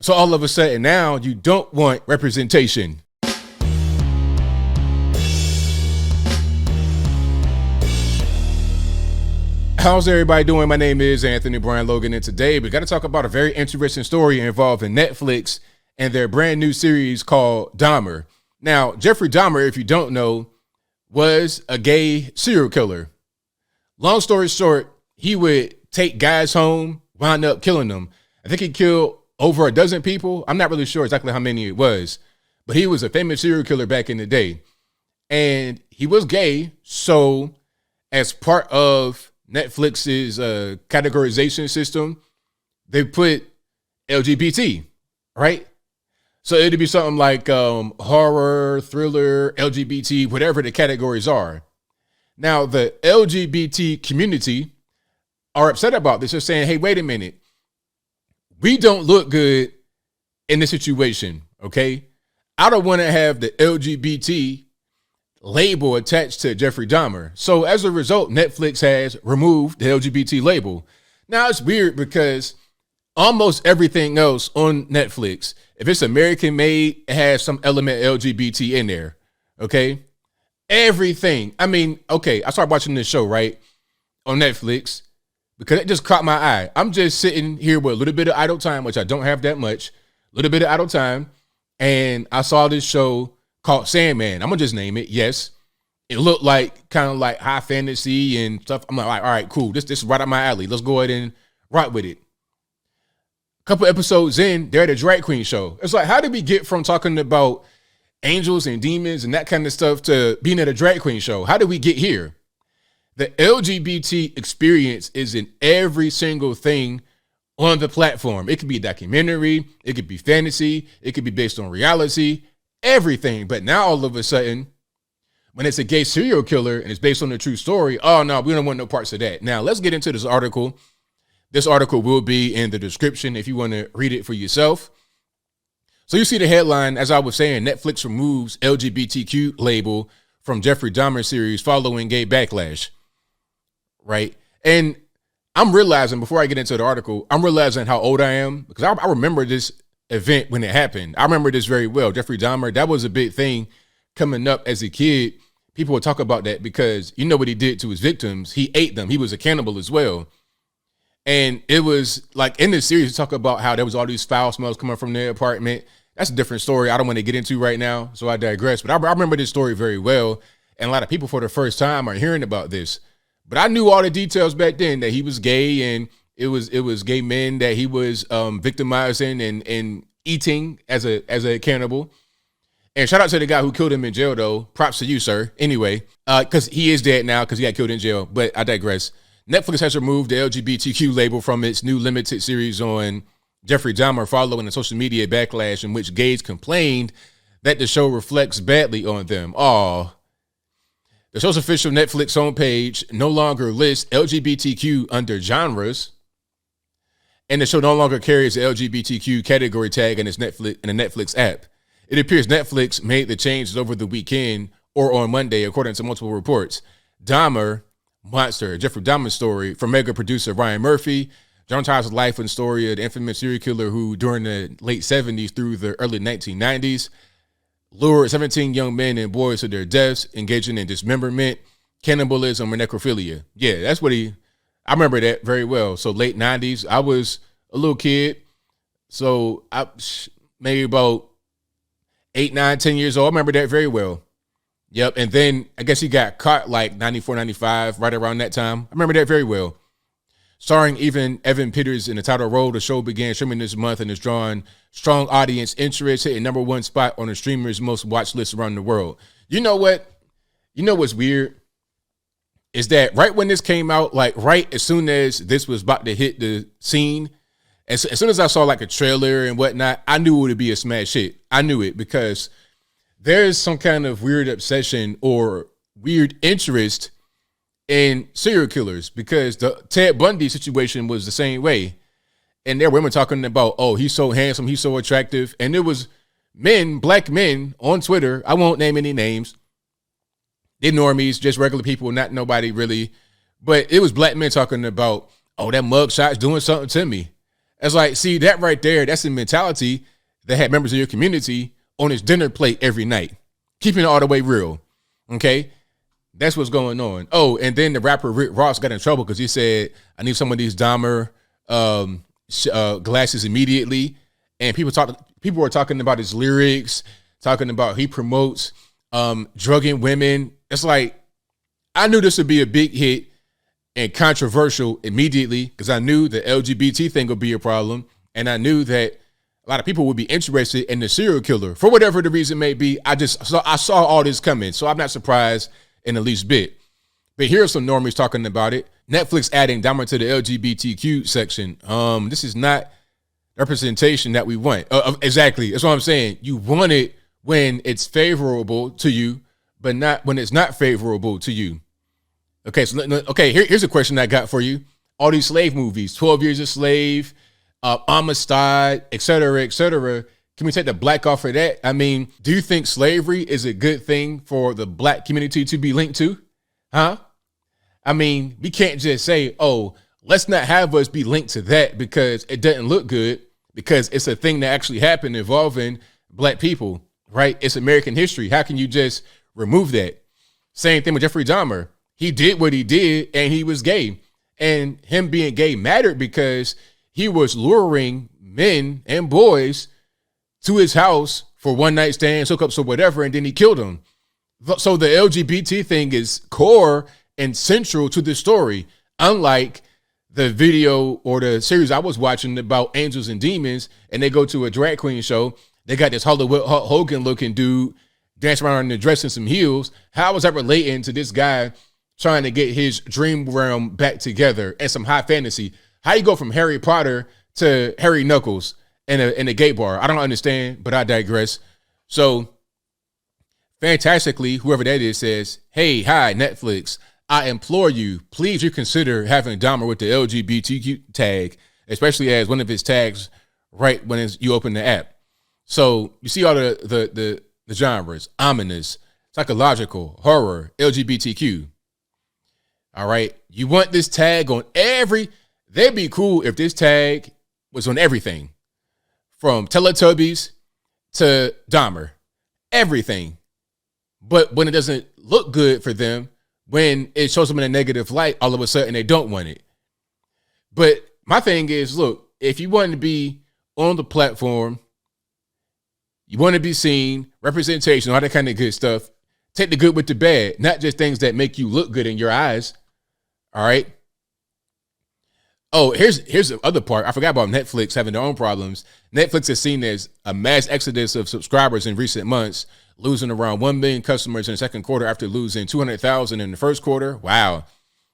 So all of a sudden now you don't want representation. How's everybody doing? My name is Anthony Brian Logan, and today we got to talk about a very interesting story involving Netflix and their brand new series called Dahmer. Now, Jeffrey Dahmer, if you don't know, was a gay serial killer. Long story short, he would take guys home, wind up killing them. I think he killed over a dozen people. I'm not really sure exactly how many it was, but he was a famous serial killer back in the day. And he was gay, so as part of Netflix's categorization system, they put LGBT, right? So it'd be something like horror, thriller, LGBT, whatever the categories are. Now, the LGBT community are upset about this. They're saying, hey, wait a minute. We don't look good in this situation, okay? I don't want to have the LGBT label attached to Jeffrey Dahmer. So as a result, Netflix has removed the LGBT label. Now, it's weird because almost everything else on Netflix, if it's American made, it has some element LGBT in there, okay? Everything. I mean, okay, I started watching this show, right, on Netflix because it just caught my eye. I'm just sitting here with a little bit of idle time, which I don't have that much, a little bit of idle time, and I saw this show called Sandman. I'm going to just name it. Yes. It looked like kind of like high fantasy and stuff. I'm like, all right, cool. This is right up my alley. Let's go ahead and rock with it. A couple episodes in, they're at a drag queen show. It's like, how did we get from talking about angels and demons and that kind of stuff to being at a drag queen show? How did we get here? The LGBT experience is in every single thing on the platform. It could be a documentary. It could be fantasy. It could be based on reality, everything. But now all of a sudden, when it's a gay serial killer and it's based on a true story, oh no, we don't want no parts of that. Now let's get into this article. This article will be in the description if you want to read it for yourself. So you see the headline, as I was saying, Netflix removes LGBTQ label from Jeffrey Dahmer series following gay backlash, right? And I'm realizing, before I get into the article, I'm realizing how old I am because I remember this event when it happened. I remember this very well. Jeffrey Dahmer, that was a big thing coming up as a kid. People would talk about that because you know what he did to his victims. He ate them. He was a cannibal as well. And it was like in this series, talk about how there was all these foul smells coming from their apartment. That's a different story I don't want to get into right now, so I digress. But I remember this story very well, and a lot of people for the first time are hearing about this. But I knew all the details back then, that he was gay, and it was gay men that he was victimizing and eating as a cannibal. And shout out to the guy who killed him in jail, though. Props to you, sir. Anyway, because he is dead now because he got killed in jail. But I digress. Netflix has removed the LGBTQ label from its new limited series on Jeffrey Dahmer following a social media backlash in which gays complained that the show reflects badly on them. Oh, the show's official Netflix homepage no longer lists LGBTQ under genres, and the show no longer carries the LGBTQ category tag in its Netflix in the Netflix app. It appears Netflix made the changes over the weekend or on Monday, according to multiple reports. Dahmer Monster, Jeffrey Dahmer story from mega producer Ryan Murphy, dramatized the life and story of the infamous serial killer who, during the late 70s through the early 1990s, lured 17 young men and boys to their deaths, engaging in dismemberment, cannibalism, or necrophilia. Yeah, that's what I remember that very well. So late 90s, I was a little kid. So I maybe about 8, 9, 10 years old. I remember that very well. Yep. And then I guess he got caught like 94, 95, right around that time. I remember that very well. Starring even Evan Peters in the title role, the show began streaming this month and has drawn strong audience interest, hitting #1 spot on the streamer's most watched list around the world. You know what? You know what's weird? Is that right when this came out, like right as soon as this was about to hit the scene, as soon as I saw like a trailer and whatnot, I knew it would be a smash hit. I knew it because there's some kind of weird obsession or weird interest in serial killers, because the Ted Bundy situation was the same way. And there were women talking about, oh, he's so handsome, he's so attractive. And there was men, black men on Twitter, I won't name any names, they're normies, just regular people, not nobody really. But it was black men talking about, oh, that mug shot's doing something to me. It's like, see, that right there, that's the mentality that had members of your community on his dinner plate every night, keeping it all the way real. Okay? That's what's going on. Oh, and then the rapper Rick Ross got in trouble because he said, I need some of these Dahmer glasses immediately. And people were talking about his lyrics, talking about he promotes drugging women. It's like, I knew this would be a big hit and controversial immediately because I knew the LGBT thing would be a problem. And I knew that a lot of people would be interested in the serial killer for whatever the reason may be. I saw all this coming. So I'm not surprised in the least bit. But here's some normies talking about it. Netflix adding Dahmer to the LGBTQ section. This is not representation that we want. Exactly. That's what I'm saying. You want it when it's favorable to you, but not when it's not favorable to you. Okay, so here's a question I got for you. All these slave movies, 12 Years a Slave, Amistad, et cetera, can we take the black off of that? I mean, do you think slavery is a good thing for the black community to be linked to? Huh? I mean, we can't just say, oh, let's not have us be linked to that because it doesn't look good, because it's a thing that actually happened involving black people, right? It's American history. How can you just remove that? Same thing with Jeffrey Dahmer. He did what he did and he was gay. And him being gay mattered because he was luring men and boys to his house for one night stands, hookups, or whatever, and then he killed them. So the LGBT thing is core and central to the story, unlike the video or the series I was watching about angels and demons, and they go to a drag queen show. They got this Hollywood Hulk Hogan looking dude dancing around in the dress in some heels. How was that relating to this guy trying to get his dream realm back together and some high fantasy? How you go from Harry Potter to Harry Knuckles in a gay bar? I don't understand, but I digress. So fantastically, whoever that is says, hey, hi, Netflix, I implore you, please reconsider having Dahmer with the LGBTQ tag, especially as one of his tags right when you open the app. So you see all the genres: ominous, psychological, horror, LGBTQ. All right. You want this tag on they'd be cool if this tag was on everything from Teletubbies to Dahmer, everything. But when it doesn't look good for them, when it shows them in a negative light, all of a sudden they don't want it. But my thing is, look, if you want to be on the platform, you want to be seen, representation, all that kind of good stuff, take the good with the bad, not just things that make you look good in your eyes. All right. Oh, here's the other part. I forgot about Netflix having their own problems. Netflix is seen as a mass exodus of subscribers in recent months, losing around 1 million customers in the second quarter after losing 200,000 in the first quarter. Wow.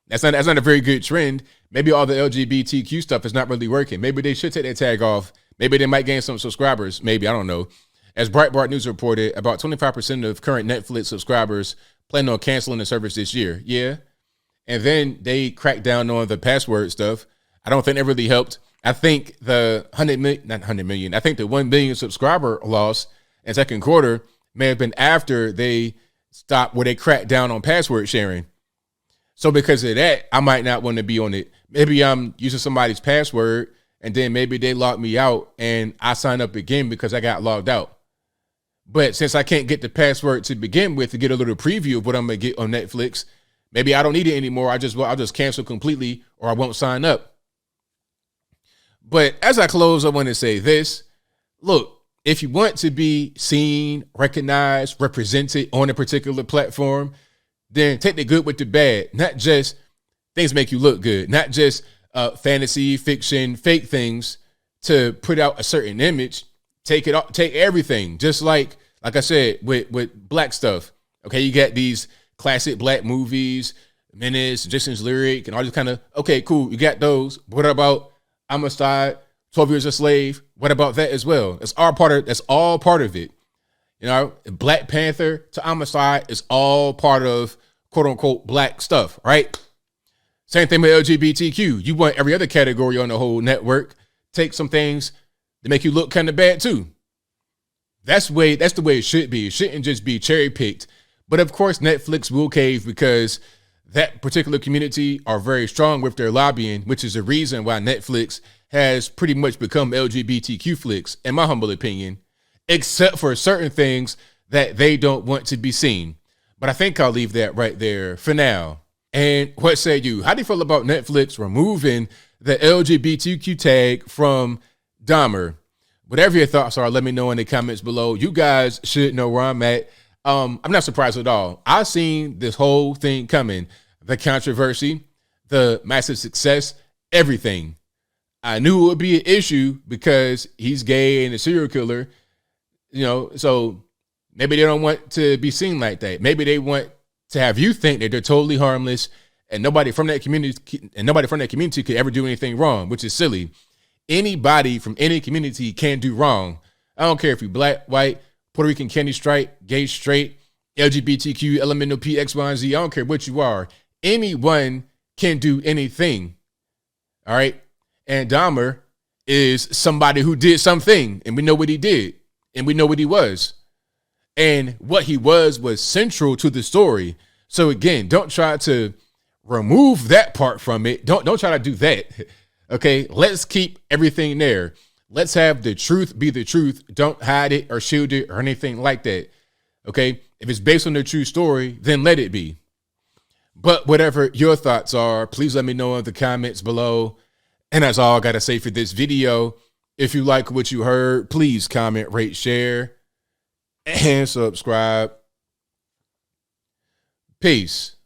That's not a very good trend. Maybe all the LGBTQ stuff is not really working. Maybe they should take that tag off. Maybe they might gain some subscribers. Maybe, I don't know. As Breitbart News reported, about 25% of current Netflix subscribers plan on canceling the service this year. Yeah. And then they cracked down on the password stuff. I don't think it really helped. I think the 1 million subscriber loss in second quarter may have been after they stopped where they cracked down on password sharing. So because of that, I might not want to be on it. Maybe I'm using somebody's password and then maybe they lock me out and I sign up again because I got logged out. But since I can't get the password to begin with to get a little preview of what I'm going to get on Netflix, maybe I don't need it anymore. I'll just cancel completely or I won't sign up. But as I close, I want to say this. Look, if you want to be seen, recognized, represented on a particular platform, then take the good with the bad, not just things make you look good, not just fantasy, fiction, fake things to put out a certain image. Take everything, just like I said, with black stuff. Okay, you got these classic black movies, Menace, Jason's Lyric, and all this kind of, okay, cool, you got those. What about Amistad, 12 Years a Slave? What about that as well? That's all part of it. You know, Black Panther to Amistad is all part of quote unquote black stuff, right? Same thing with LGBTQ. You want every other category on the whole network, take some things to make you look kind of bad too. That's the way it should be. It shouldn't just be cherry picked. But of course, Netflix will cave because that particular community are very strong with their lobbying, which is the reason why Netflix has pretty much become LGBTQ flicks, in my humble opinion, except for certain things that they don't want to be seen. But I think I'll leave that right there for now. And what say you? How do you feel about Netflix removing the LGBTQ tag from Dahmer? Whatever your thoughts are, let me know in the comments below. You guys should know where I'm at. I'm not surprised at all. I've seen this whole thing coming. The controversy, the massive success, everything. I knew it would be an issue because he's gay and a serial killer, so maybe they don't want to be seen like that. Maybe they want to have you think that they're totally harmless and nobody from that community could ever do anything wrong, which is silly. Anybody from any community can do wrong. I don't care if you're black, white, Puerto Rican, candy stripe, gay, straight, LGBTQ, elemental P, X, Y, and Z. I don't care what you are. Anyone can do anything. All right. And Dahmer is somebody who did something, and we know what he did, and we know what he was. And what he was central to the story. So again, don't try to remove that part from it. Don't try to do that. Okay, let's keep everything there. Let's have the truth be the truth. Don't hide it or shield it or anything like that. Okay, if it's based on the true story, then let it be. But whatever your thoughts are, please let me know in the comments below. And that's all I got to say for this video. If you like what you heard, please comment, rate, share, and subscribe. Peace.